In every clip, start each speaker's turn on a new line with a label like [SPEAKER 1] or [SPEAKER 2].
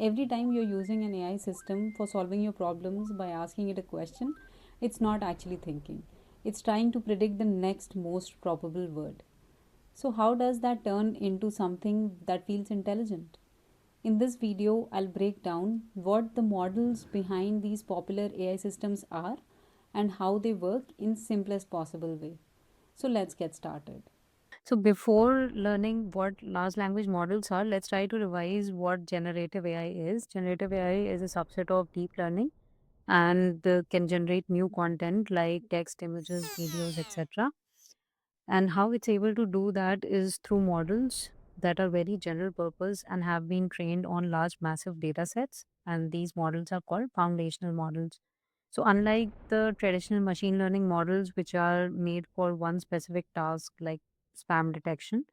[SPEAKER 1] every time you're using an AI system for solving your problems by asking it a question, it's not actually thinking. It's trying to predict the next most probable word. So, how does that turn into something that feels intelligent? In this video, I'll break down what the models behind these popular AI systems are and how they work in simplest possible way. So, let's get started. So, before learning what large language models are, let's try to revise what generative AI is. Generative AI is a subset of deep learning and can generate new content like text, images, videos, etc. And how it's able to do that is through models that are very general purpose and have been trained on large, massive data sets. And these models are called foundational models. So, unlike the traditional machine learning models, which are made for one specific task like spam detection,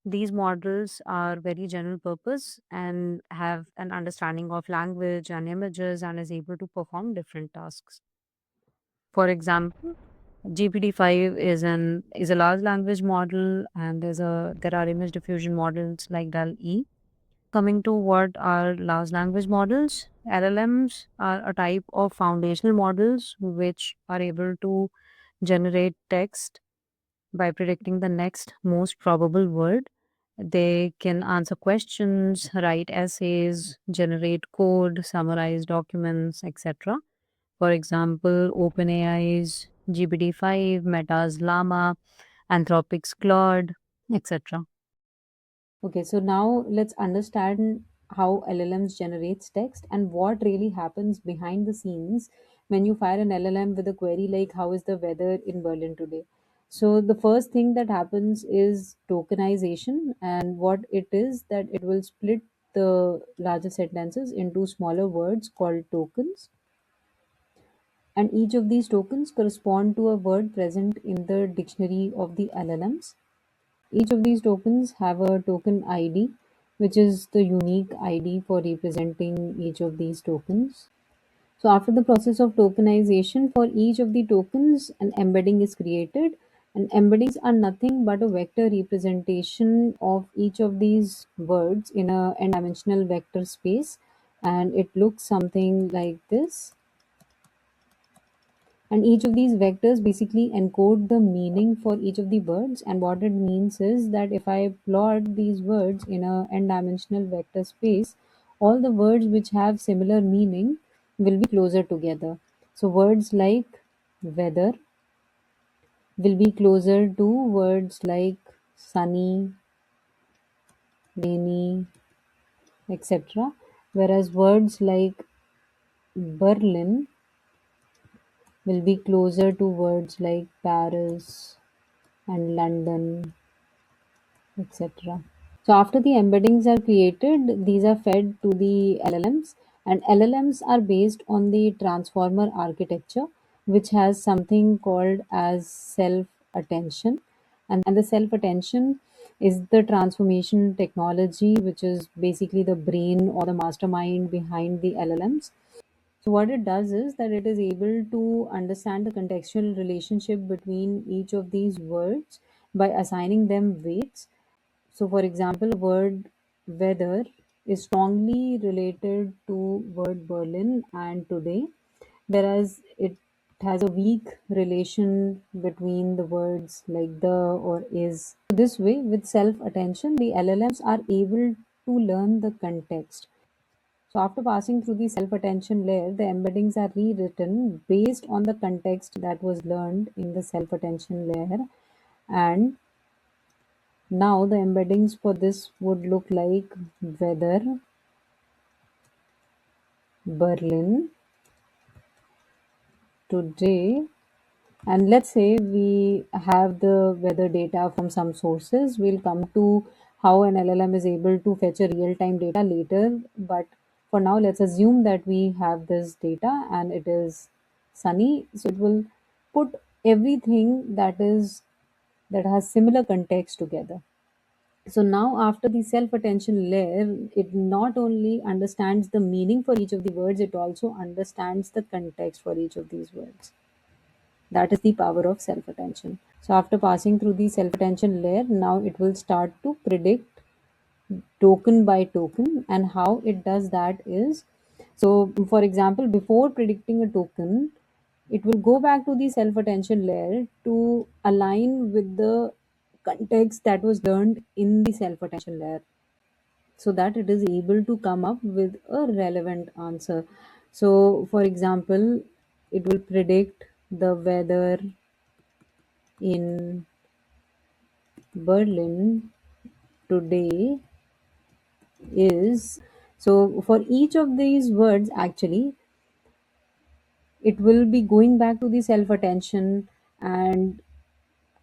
[SPEAKER 1] these models are very general purpose and have an understanding of language and images and is able to perform different tasks. For example, GPT-5 is a large language model, and there are image diffusion models like DAL-E. Coming to what are large language models, LLMs are a type of foundational models which are able to generate text by predicting the next most probable word. They can answer questions, write essays, generate code, summarize documents, etc. For example, OpenAI's GPT-5, Meta's Llama, Anthropic's Claude, etc. Okay, so now let's understand how LLMs generates text and what really happens behind the scenes when you fire an LLM with a query like how is the weather in Berlin today. So the first thing that happens is tokenization, and what it is that it will split the larger sentences into smaller words called tokens, and each of these tokens correspond to a word present in the dictionary of the LLMs. Each of these tokens have a token ID, which is the unique ID for representing each of these tokens. So after the process of tokenization, for each of the tokens, an embedding is created. And embeddings are nothing but a vector representation of each of these words in a n-dimensional vector space. And it looks something like this. And each of these vectors basically encode the meaning for each of the words. And what it means is that if I plot these words in a n-dimensional vector space, all the words which have similar meaning will be closer together. So words like weather will be closer to words like sunny, rainy, etc. Whereas words like Berlin will be closer to words like Paris and London, etc. So after the embeddings are created, these are fed to the LLMs, and LLMs are based on the transformer architecture, which has something called as self-attention. And the self-attention is the transformation technology, which is basically the brain or the mastermind behind the LLMs. So what it does is that it is able to understand the contextual relationship between each of these words by assigning them weights. So, for example, word weather is strongly related to word Berlin and today, whereas it has a weak relation between the words like the or is. This way, with self attention, the LLMs are able to learn the context. So, after passing through the self attention layer, the embeddings are rewritten based on the context that was learned in the self attention layer, and now the embeddings for this would look like weather, Berlin, today, and let's say we have the weather data from some sources. We'll come to how an LLM is able to fetch a real-time data later, but for now, let's assume that we have this data and it is sunny. So it will put everything that has similar context together. So now, after the self attention layer, it not only understands the meaning for each of the words, it also understands the context for each of these words. That is the power of self attention. So, after passing through the self attention layer, now it will start to predict token by token. And how it does that is, so for example, before predicting a token, it will go back to the self attention layer to align with the context that was learned in the self attention layer, so that it is able to come up with a relevant answer. So for example, it will predict the weather in Berlin today is, so for each of these words actually, it will be going back to the self attention and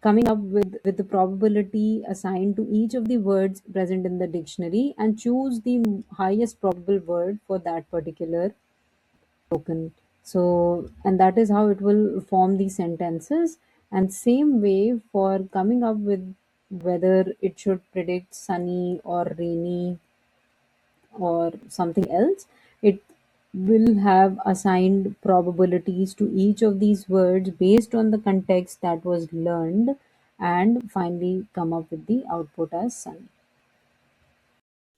[SPEAKER 1] coming up with the probability assigned to each of the words present in the dictionary, and choose the highest probable word for that particular token. So, and that is how it will form these sentences. And same way for coming up with whether it should predict sunny or rainy or something else, it will have assigned probabilities to each of these words based on the context that was learned, and finally come up with the output as sunny.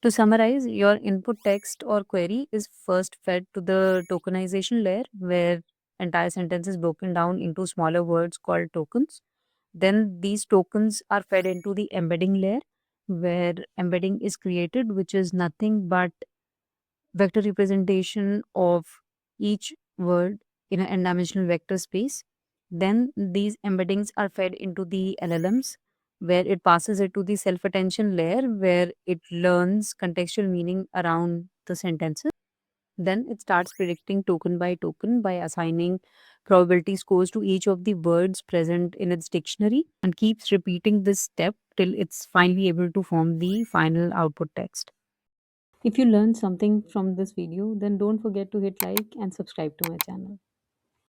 [SPEAKER 1] To summarize, your input text or query is first fed to the tokenization layer, where entire sentence is broken down into smaller words called tokens. Then these tokens are fed into the embedding layer, where embedding is created, which is nothing but vector representation of each word in an n-dimensional vector space. Then these embeddings are fed into the LLMs, where it passes it to the self attention layer, where it learns contextual meaning around the sentences. Then it starts predicting token by token by assigning probability scores to each of the words present in its dictionary, and keeps repeating this step till it's finally able to form the final output text. If you learned something from this video, then don't forget to hit like and subscribe to my channel.